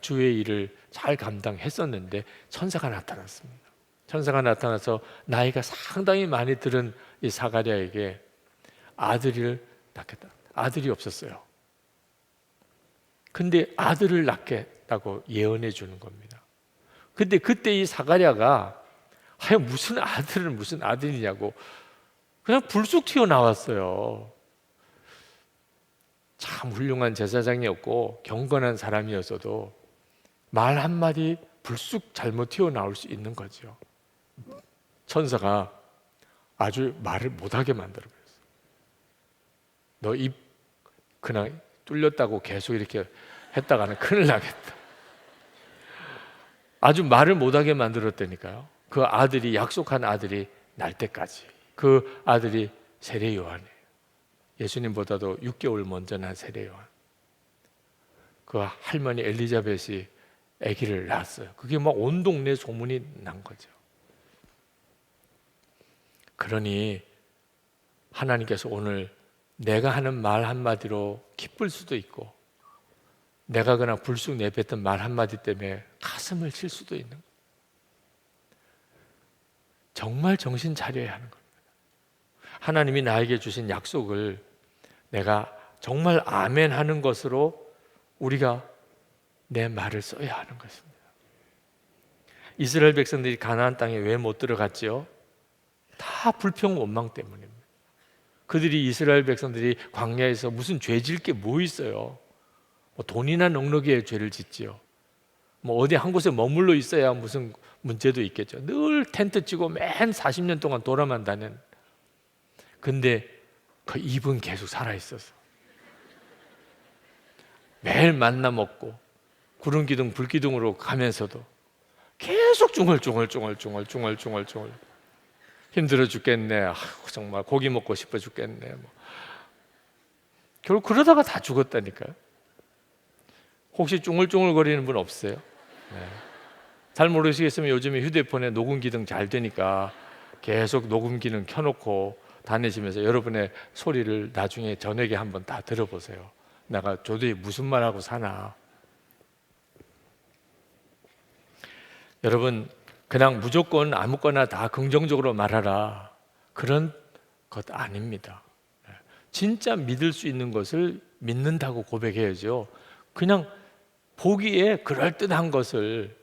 주의 일을 잘 감당했었는데 천사가 나타났습니다. 천사가 나타나서 나이가 상당히 많이 들은 이 사가랴에게 아들을 낳겠다. 아들이 없었어요. 근데 아들을 낳겠다고 예언해 주는 겁니다. 근데 그때 이 사가랴가 무슨 아들이냐고 그냥 불쑥 튀어나왔어요. 참 훌륭한 제사장이었고 경건한 사람이었어도 말 한마디 불쑥 잘못 튀어나올 수 있는 거죠. 천사가 아주 말을 못하게 만들어버렸어요. 너 입 그냥 뚫렸다고 계속 이렇게 했다가는 큰일 나겠다. 아주 말을 못하게 만들었다니까요. 그 아들이, 약속한 아들이 날 때까지. 그 아들이 세례 요한이에요. 예수님보다도 6개월 먼저 난 세례 요한. 그 할머니 엘리자벳이 아기를 낳았어요. 그게 막 온 동네 소문이 난 거죠. 그러니 하나님께서 오늘 내가 하는 말 한마디로 기쁠 수도 있고, 내가 그냥 불쑥 내뱉은 말 한마디 때문에 가슴을 칠 수도 있는 거예요. 정말 정신 차려야 하는 겁니다. 하나님이 나에게 주신 약속을 내가 정말 아멘 하는 것으로 우리가 내 말을 써야 하는 것입니다. 이스라엘 백성들이 가나안 땅에 왜 못 들어갔죠? 다 불평 원망 때문입니다. 그들이, 이스라엘 백성들이 광야에서 무슨 죄 질 게 뭐 있어요? 뭐 돈이나 넉넉이에 죄를 짓지요. 뭐 어디 한 곳에 머물러 있어야 무슨 문제도 있겠죠. 늘 텐트 치고 맨 40년 동안 돌아만 다닌. 근데 그 입은 계속 살아 있어서 매일 만나 먹고 구름 기둥 불 기둥으로 가면서도 계속 중얼중얼 힘들어 죽겠네. 정말 고기 먹고 싶어 죽겠네. 결국 그러다가 다 죽었다니까요. 혹시 쭝얼쭝얼거리는 분 없어요? 네. 잘 모르시겠으면 요즘에 휴대폰에 녹음 기능 잘 되니까 계속 녹음 기능 켜놓고 다니시면서 여러분의 소리를 나중에 저녁에 한번 다 들어보세요. 내가 도대체 무슨 말하고 사나. 여러분, 그냥 무조건 아무거나 다 긍정적으로 말하라, 그런 것 아닙니다. 진짜 믿을 수 있는 것을 믿는다고 고백해야죠. 그냥 보기에 그럴듯한 것을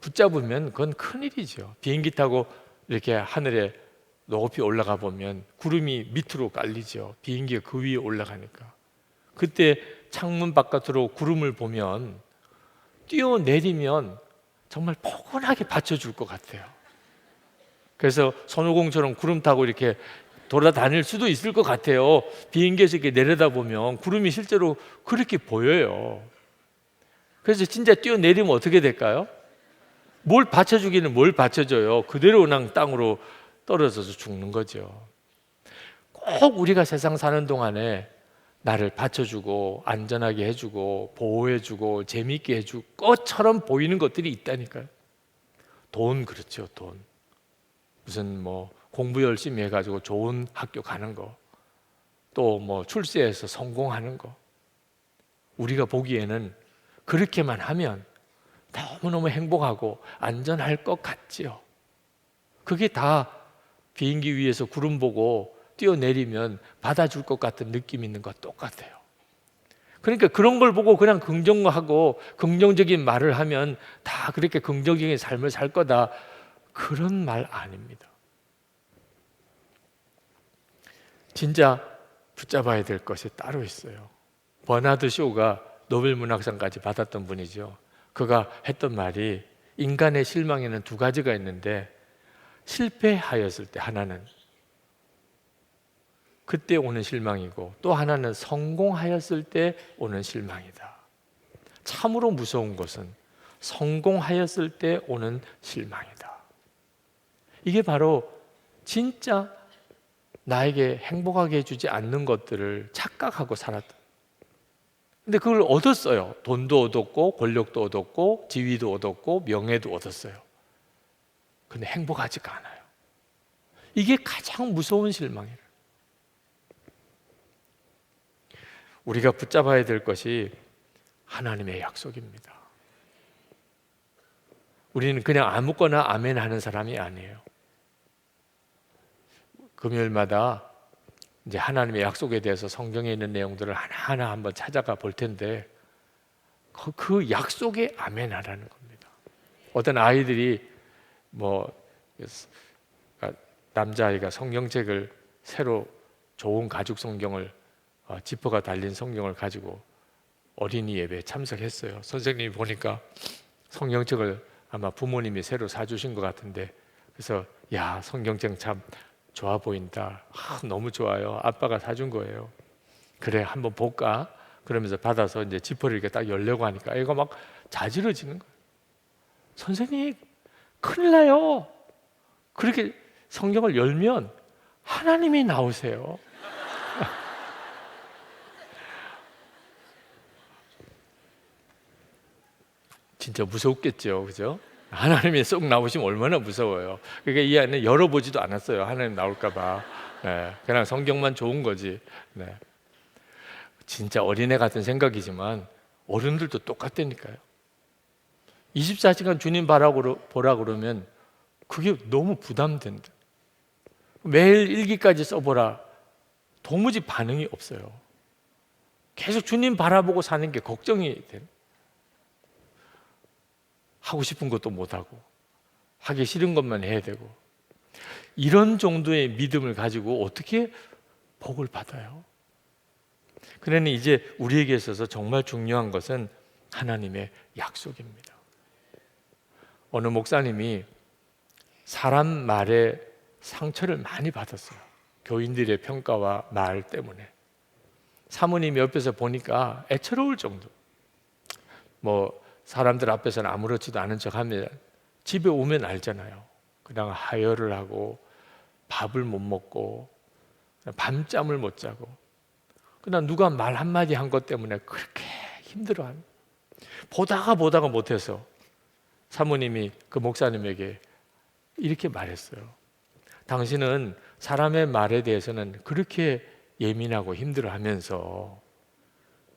붙잡으면 그건 큰일이죠. 비행기 타고 이렇게 하늘에 높이 올라가 보면 구름이 밑으로 깔리죠. 비행기가 그 위에 올라가니까. 그때 창문 바깥으로 구름을 보면 뛰어내리면 정말 포근하게 받쳐줄 것 같아요. 그래서 손오공처럼 구름 타고 이렇게 돌아다닐 수도 있을 것 같아요. 비행기에서 이렇게 내려다보면 구름이 실제로 그렇게 보여요. 그래서 진짜 뛰어내리면 어떻게 될까요? 뭘 받쳐주기는 뭘 받쳐줘요. 그대로 그냥 땅으로 떨어져서 죽는 거죠. 꼭 우리가 세상 사는 동안에 나를 받쳐주고 안전하게 해주고 보호해주고 재미있게 해줄 것처럼 보이는 것들이 있다니까요. 돈, 그렇죠. 돈. 무슨 뭐 공부 열심히 해가지고 좋은 학교 가는 거, 또 뭐 출세해서 성공하는 거. 우리가 보기에는 그렇게만 하면 너무너무 행복하고 안전할 것 같지요. 그게 다 비행기 위에서 구름 보고 뛰어내리면 받아줄 것 같은 느낌 있는 것 똑같아요. 그러니까 그런 걸 보고 그냥 긍정하고 긍정적인 말을 하면 다 그렇게 긍정적인 삶을 살 거다, 그런 말 아닙니다. 진짜 붙잡아야 될 것이 따로 있어요. 버나드 쇼가 노벨 문학상까지 받았던 분이죠. 그가 했던 말이, 인간의 실망에는 두 가지가 있는데 실패하였을 때 하나는 그때 오는 실망이고, 또 하나는 성공하였을 때 오는 실망이다. 참으로 무서운 것은 성공하였을 때 오는 실망이다. 이게 바로 진짜 나에게 행복하게 해주지 않는 것들을 착각하고 살았다. 근데 그걸 얻었어요. 돈도 얻었고 권력도 얻었고 지위도 얻었고 명예도 얻었어요. 근데 행복하지가 않아요. 이게 가장 무서운 실망이에요. 우리가 붙잡아야 될 것이 하나님의 약속입니다. 우리는 그냥 아무거나 아멘 하는 사람이 아니에요. 금요일마다 이제 하나님의 약속에 대해서 성경에 있는 내용들을 하나하나 한번 찾아가 볼 텐데, 그 약속에 아멘 하라는 겁니다. 어떤 아이들이 남자아이가 성경책을 새로 좋은 가죽 성경을 지퍼가 달린 성경을 가지고 어린이 예배에 참석했어요. 선생님이 보니까 성경책을 아마 부모님이 새로 사주신 것 같은데, 그래서 야, 성경책 참 좋아 보인다. 너무 좋아요. 아빠가 사준 거예요. 그래, 한번 볼까? 그러면서 받아서 이제 지퍼를 이렇게 딱 열려고 하니까 애가 막 자지러지는 거예요. 선생님, 큰일 나요. 그렇게 성경을 열면 하나님이 나오세요. 진짜 무섭겠죠, 그죠? 하나님이 쏙 나오시면 얼마나 무서워요. 그러니까 이 안에 열어보지도 않았어요. 하나님 나올까봐. 네, 그냥 성경만 좋은 거지. 네. 진짜 어린애 같은 생각이지만 어른들도 똑같다니까요. 24시간 주님 보라 그러면 그게 너무 부담된다. 매일 일기까지 써보라. 도무지 반응이 없어요. 계속 주님 바라보고 사는 게 걱정이 돼요. 하고 싶은 것도 못하고 하기 싫은 것만 해야 되고, 이런 정도의 믿음을 가지고 어떻게 복을 받아요? 그러니 이제 우리에게 있어서 정말 중요한 것은 하나님의 약속입니다. 어느 목사님이 사람 말에 상처를 많이 받았어요. 교인들의 평가와 말 때문에. 사모님 옆에서 보니까 애처로울 정도. 사람들 앞에서는 아무렇지도 않은 척하면 집에 오면 알잖아요. 그냥 하혈을 하고 밥을 못 먹고 밤잠을 못 자고, 그냥 누가 말 한마디 한 것 때문에 그렇게 힘들어합니다. 보다가 못해서 사모님이 그 목사님에게 이렇게 말했어요. 당신은 사람의 말에 대해서는 그렇게 예민하고 힘들어하면서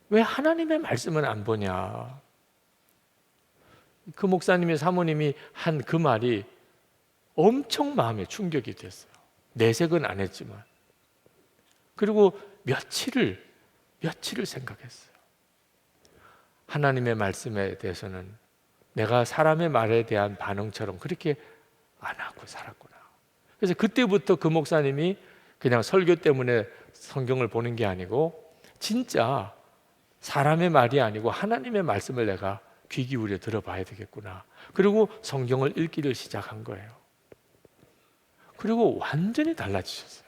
왜 하나님의 말씀은 안 보냐? 그 목사님의 사모님이 한 그 말이 엄청 마음에 충격이 됐어요. 내색은 안 했지만. 그리고 며칠을 생각했어요. 하나님의 말씀에 대해서는 내가 사람의 말에 대한 반응처럼 그렇게 안 하고 살았구나. 그래서 그때부터 그 목사님이 그냥 설교 때문에 성경을 보는 게 아니고 진짜 사람의 말이 아니고 하나님의 말씀을 내가 귀 기울여 들어봐야 되겠구나. 그리고 성경을 읽기를 시작한 거예요. 그리고 완전히 달라지셨어요.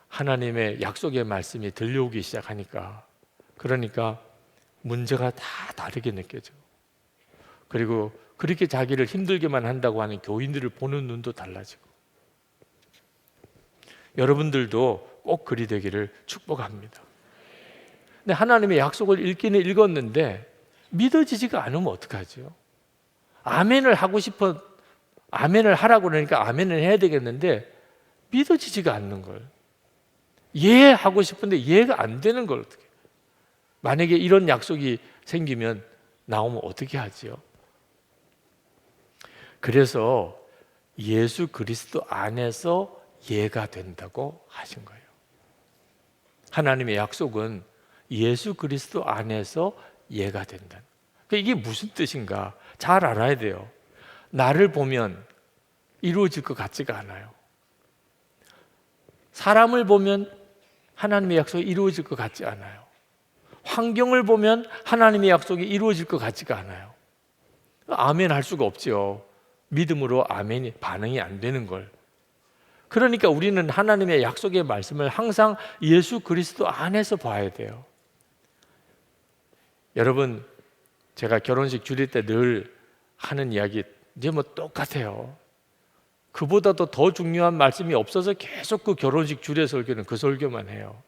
하나님의 약속의 말씀이 들려오기 시작하니까, 그러니까 문제가 다 다르게 느껴져. 그리고 그렇게 자기를 힘들게만 한다고 하는 교인들을 보는 눈도 달라지고. 여러분들도 꼭 그리 되기를 축복합니다. 근데 하나님의 약속을 읽기는 읽었는데 믿어지지가 않으면 어떡하죠? 아멘을 하고 싶어, 아멘을 하라고 그러니까 아멘을 해야 되겠는데 믿어지지가 않는 걸. 이해하고 싶은데 이해가 안 되는 걸 어떻게? 만약에 이런 약속이 생기면 나오면 어떻게 하지요? 그래서 예수 그리스도 안에서 이해가 된다고 하신 거예요. 하나님의 약속은 예수 그리스도 안에서 이해가 된다. 이게 무슨 뜻인가? 잘 알아야 돼요. 나를 보면 이루어질 것 같지가 않아요. 사람을 보면 하나님의 약속이 이루어질 것 같지 않아요. 환경을 보면 하나님의 약속이 이루어질 것 같지가 않아요. 아멘 할 수가 없죠. 믿음으로 아멘이 반응이 안 되는 걸. 그러니까 우리는 하나님의 약속의 말씀을 항상 예수 그리스도 안에서 봐야 돼요. 여러분, 제가 결혼식 줄일 때 늘 하는 이야기 이제 똑같아요. 그보다도 더 중요한 말씀이 없어서 계속 그 결혼식 주례 설교는 그 설교만 해요.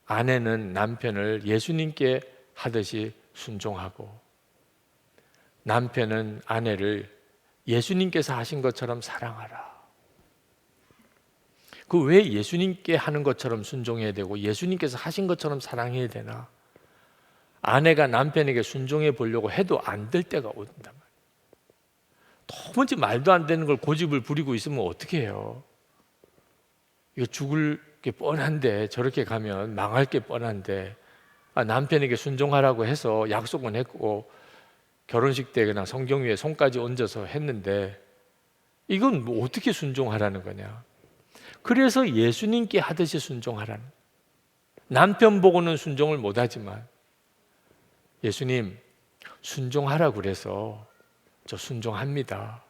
아내는 남편을 예수님께 하듯이 순종하고, 남편은 아내를 예수님께서 하신 것처럼 사랑하라. 그 왜 예수님께 하는 것처럼 순종해야 되고 예수님께서 하신 것처럼 사랑해야 되나? 아내가 남편에게 순종해 보려고 해도 안 될 때가 온단 말이에요. 도무지 말도 안 되는 걸 고집을 부리고 있으면 어떻게 해요? 이거 죽을 게 뻔한데, 저렇게 가면 망할 게 뻔한데, 남편에게 순종하라고 해서 약속은 했고 결혼식 때 그냥 성경 위에 손까지 얹어서 했는데 이건 뭐 어떻게 순종하라는 거냐? 그래서 예수님께 하듯이 순종하라는. 남편 보고는 순종을 못하지만 예수님 순종하라고 그래서 저 순종합니다.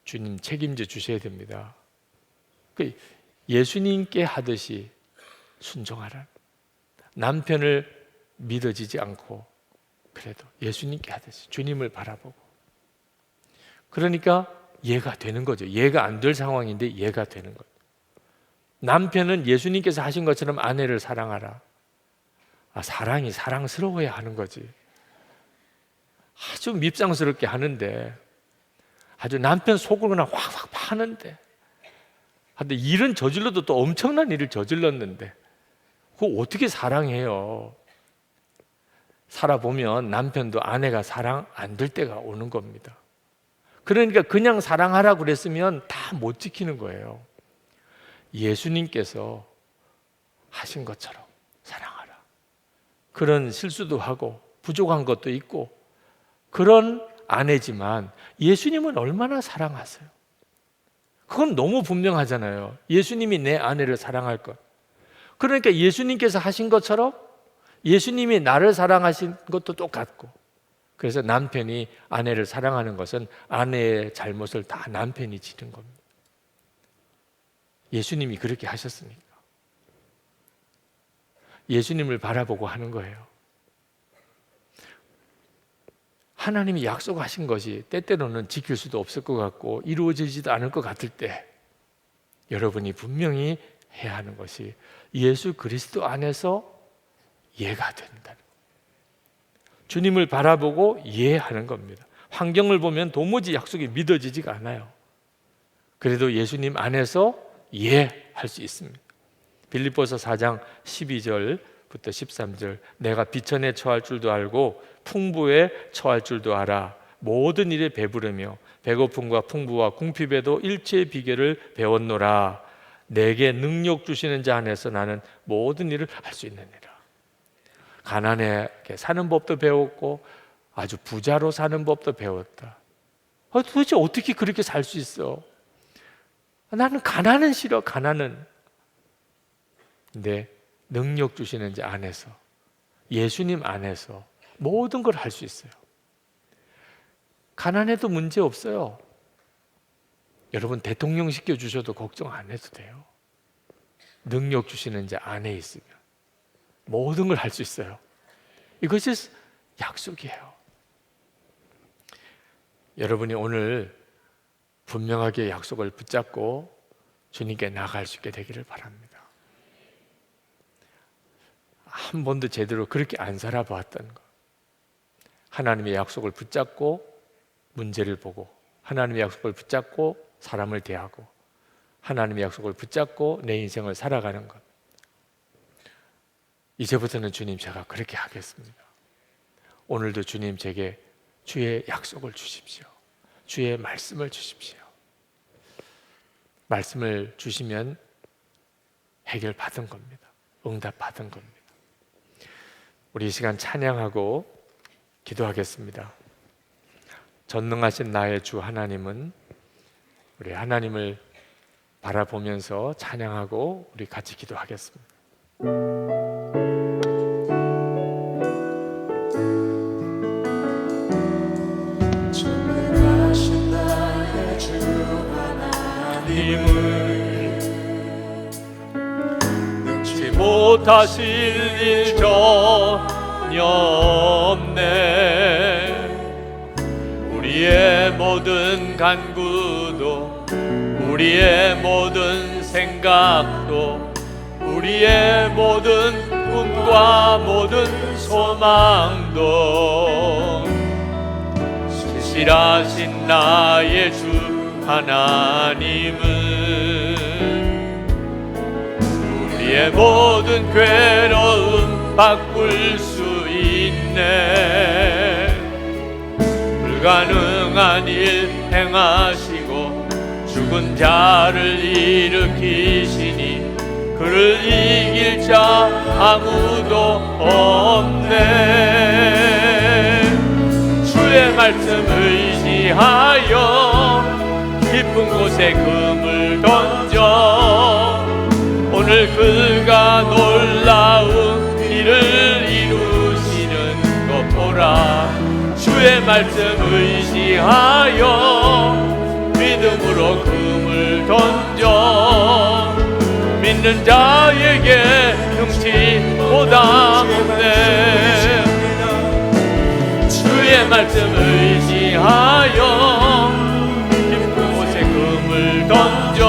주님 책임져 주셔야 됩니다. 예수님께 하듯이 순종하라. 남편을 믿어지지 않고 그래도 예수님께 하듯이 주님을 바라보고, 그러니까 이해가 되는 거죠. 이해가 안 될 상황인데 이해가 되는 거죠. 남편은 예수님께서 하신 것처럼 아내를 사랑하라. 사랑이 사랑스러워야 하는 거지. 아주 밉상스럽게 하는데, 아주 남편 속을 그냥 확확 파는데, 근데 일은 저질러도 또 엄청난 일을 저질렀는데 그거 어떻게 사랑해요? 살아보면 남편도 아내가 사랑 안 될 때가 오는 겁니다. 그러니까 그냥 사랑하라고 그랬으면 다 못 지키는 거예요. 예수님께서 하신 것처럼 사랑하라. 그런 실수도 하고 부족한 것도 있고 그런 아내지만 예수님은 얼마나 사랑하세요? 그건 너무 분명하잖아요. 예수님이 내 아내를 사랑할 것. 그러니까 예수님께서 하신 것처럼 예수님이 나를 사랑하신 것도 똑같고, 그래서 남편이 아내를 사랑하는 것은 아내의 잘못을 다 남편이 지는 겁니다. 예수님이 그렇게 하셨으니까 예수님을 바라보고 하는 거예요. 하나님이 약속하신 것이 때때로는 지킬 수도 없을 것 같고 이루어지지도 않을 것 같을 때 여러분이 분명히 해야 하는 것이 예수 그리스도 안에서 이해가 된다. 주님을 바라보고 이해하는 겁니다. 환경을 보면 도무지 약속이 믿어지지가 않아요. 그래도 예수님 안에서 이해할 수 있습니다. 빌립보서 4장 12절부터 13절, 내가 비천에 처할 줄도 알고 풍부에 처할 줄도 알아. 모든 일에 배부르며 배고픔과 풍부와 궁핍에도 일체의 비결을 배웠노라. 내게 능력 주시는 자 안에서 나는 모든 일을 할 수 있느니라. 가난하게 사는 법도 배웠고 아주 부자로 사는 법도 배웠다. 도대체 어떻게 그렇게 살 수 있어? 나는 가난은 싫어, 가난은. 근데 능력 주시는 자 안에서, 예수님 안에서 모든 걸 할 수 있어요. 가난해도 문제 없어요. 여러분 대통령 시켜주셔도 걱정 안 해도 돼요. 능력 주시는 자 안에 있으면 모든 걸 할 수 있어요. 이것이 약속이에요. 여러분이 오늘 분명하게 약속을 붙잡고 주님께 나아갈 수 있게 되기를 바랍니다. 한 번도 제대로 그렇게 안 살아보았던 것, 하나님의 약속을 붙잡고 문제를 보고, 하나님의 약속을 붙잡고 사람을 대하고, 하나님의 약속을 붙잡고 내 인생을 살아가는 것, 이제부터는 주님 제가 그렇게 하겠습니다. 오늘도 주님 제게 주의 약속을 주십시오. 주의 말씀을 주십시오. 말씀을 주시면 해결받은 겁니다. 응답받은 겁니다. 우리 이 시간 찬양하고 기도하겠습니다. 전능하신 나의 주 하나님은, 우리 하나님을 바라보면서 찬양하고 우리 같이 기도하겠습니다. 전능하신 나의 주 하나님은 능치 못하실 일 전혀 없네. 우리의 모든 간구도, 우리의 모든 생각도, 우리의 모든 꿈과 모든 소망도 신실하신 나의 주 하나님은 우리의 모든 괴로움 바꿀 수 있네. 불가능한 일 행하시고 죽은 자를 일으키시니 그를 이길 자 아무도 없네. 주의 말씀 의지하여 깊은 곳에 금을 던져 오늘 그가 놀라운 일을 이루시는 것 보라. 주의 말씀 의지하여 믿음으로 금을 던져 믿는 자에게 능치 보담없네. 주의 말씀 의지하여 깊은 곳에 금을 던져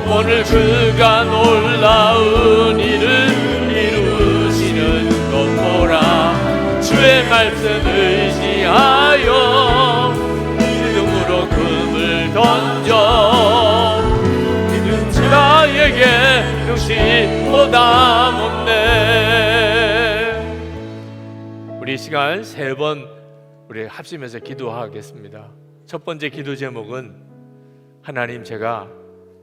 오늘 그가 놀라운 일을 이루시는 것 보라. 주의 말씀 의지하여 믿음으로 금을 던져 믿는 자에게 능치 보담없네. 우리 시간 3번 우리 합심해서 기도하겠습니다. 첫 번째 기도 제목은 하나님, 제가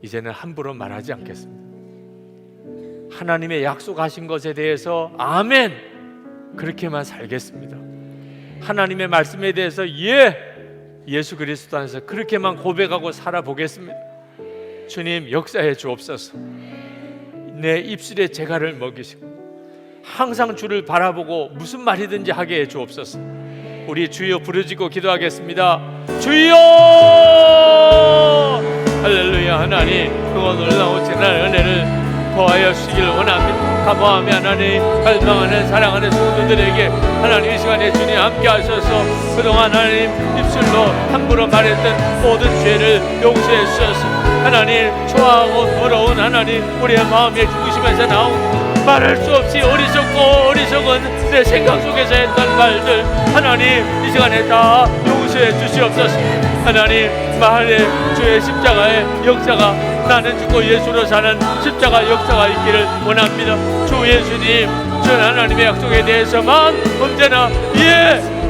이제는 함부로 말하지 않겠습니다. 하나님의 약속하신 것에 대해서 아멘 그렇게만 살겠습니다. 하나님의 말씀에 대해서 예수 그리스도 안에서 그렇게만 고백하고 살아보겠습니다. 주님 역사해 주옵소서. 내 입술에 재갈을 먹이시고 항상 주를 바라보고 무슨 말이든지 하게 해 주옵소서. 우리 주여 부르짖고 기도하겠습니다. 주여! 할렐루야. 하나님, 그거 놀라운 지난 은혜를 더하여 주시기를 원합니다. 감사하며 하나님, 갈망하는 사랑하는 성도들에게 하나님 이 시간에 주님 함께 하셔서 그동안 하나님 입술로 함부로 말했던 모든 죄를 용서해 주셔서 하나님 초라하고 더러운 하나님 우리의 마음의 중심에서 나온 말할 수 없이 어리석은 내 생각 속에서 했던 말들 하나님 이 시간에 다 용서해 주시옵소서. 하나님 마을의 주의 십자가의 역사가 나는 죽고 예수로 사는 십자가 역사가 있기를 원합니다. 주 예수님, 주 하나님의 약속에 대해서만 언제나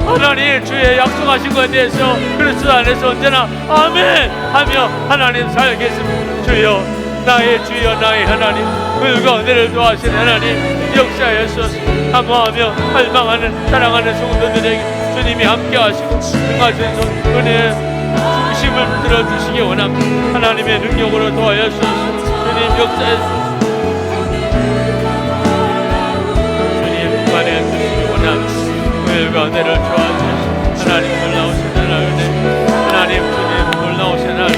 하나님 주의 약속하신 것에 대해서 그리스도 안에서 언제나 아멘 하며 하나님 살겠습니다. 주여, 나의 주여, 나의 하나님, 불과 은혜를 도와주신 하나님 역사하소서. 감사하며 갈망하는 사랑하는 성도들에게 주님이 함께하시고 등하신 손 은혜의 중심을 들어주시기 원합니다. 하나님의 능력으로 도와주소서. 주님 역사하소서. 주님 주관해 주시기 원합니다. 불과 은혜를 도와주소서. 하나님 놀라우신 하나님, 하나님 주님 놀라우신 하나님,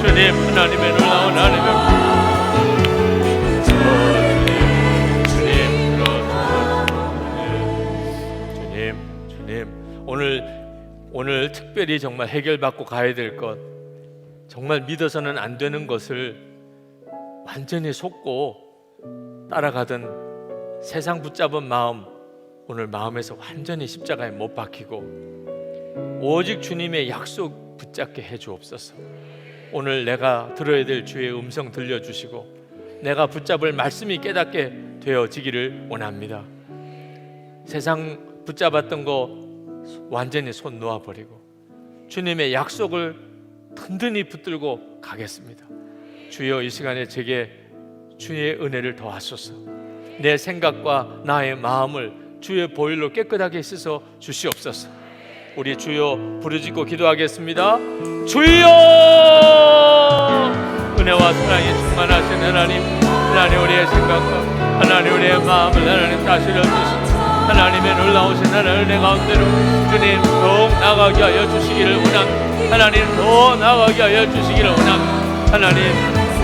주님 하나님의 놀라운 하나님, 오늘 특별히 정말 해결받고 가야 될 것, 정말 믿어서는 안 되는 것을 완전히 속고 따라가던 세상 붙잡은 마음, 오늘 마음에서 완전히 십자가에 못 박히고 오직 주님의 약속 붙잡게 해주옵소서. 오늘 내가 들어야 될 주의 음성 들려주시고 내가 붙잡을 말씀이 깨닫게 되어지기를 원합니다. 세상 붙잡았던 거 완전히 손 놓아버리고 주님의 약속을 든든히 붙들고 가겠습니다. 주여, 이 시간에 제게 주의 은혜를 더하소서. 내 생각과 나의 마음을 주의 보혈로 깨끗하게 씻어 주시옵소서. 우리 주여 부르짖고 기도하겠습니다. 주여! 은혜와 사랑이 충만하신 하나님, 하나님 우리의 생각과 하나님 우리의 마음을 하나님 다스려 주시고 하나님의 놀라우신 하나님 은혜 가운데로 주님 더욱 나아가게 하여 주시기를 원합니다. 하나님 더 나아가게 하여 주시기를 원합니다.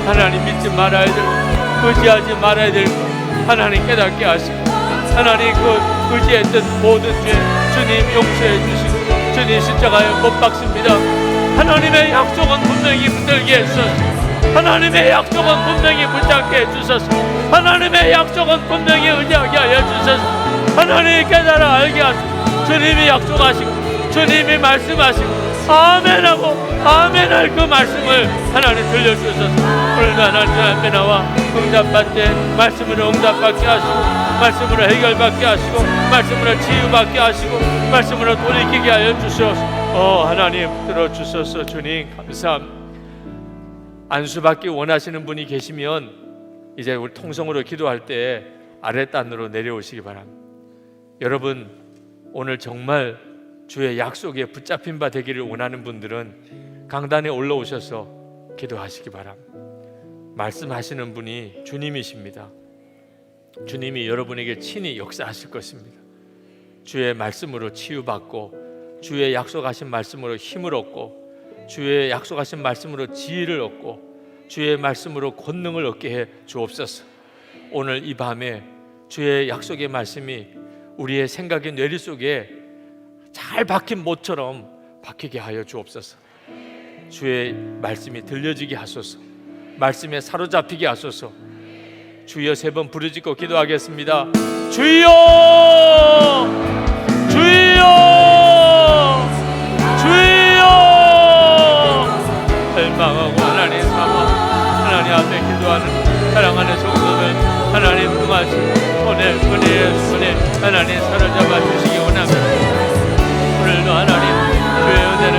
하나님 믿지 말아야 될, 의지하지 말아야 될 하나님 깨닫게 하시고 하나님 그 의지했던 모든 죄 주님 용서해 주시고 주님 십자가에 못 박습니다. 하나님의 약속은 분명히 붙들게 해주소서. 하나님의 약속은 분명히 붙잡게 해주소서. 하나님의 약속은 분명히 의지하게 하여 주소서. 하나님 깨달아 알게 하시고 주님이 약속하시고 주님이 말씀하시고 아멘하고 아멘할 그 말씀을 하나님 들려주셔서 오늘도 하나님 앞에 나와 응답받되 말씀으로 응답받게 하시고 말씀으로 해결받게 하시고 말씀으로 치유받게 하시고 말씀으로 돌이키게 하여 주시옵소서. 하나님 들어주셔서 주님 감사합니다. 안수받기 원하시는 분이 계시면 이제 우리 통성으로 기도할 때 아랫단으로 내려오시기 바랍니다. 여러분 오늘 정말 주의 약속에 붙잡힌 바 되기를 원하는 분들은 강단에 올라오셔서 기도하시기 바랍니다. 말씀하시는 분이 주님이십니다. 주님이 여러분에게 친히 역사하실 것입니다. 주의 말씀으로 치유받고 주의 약속하신 말씀으로 힘을 얻고 주의 약속하신 말씀으로 지혜를 얻고 주의 말씀으로 권능을 얻게 해 주옵소서. 오늘 이 밤에 주의 약속의 말씀이 우리의 생각의 뇌리 속에 잘 박힌 못처럼 박히게 하여 주옵소서. 주의 말씀이 들려지게 하소서. 말씀에 사로잡히게 하소서. 주여 3번 부르짖고 기도하겠습니다. 주여! 주여! 주여! 멸망하고 하나님 삼아 하나님 앞에 기도하는 사랑하는 성도들, 하나님 응하시 은혜의 손에 하나님 사로잡아 주시기 원합니다. 오늘도 하나님 주의 은혜를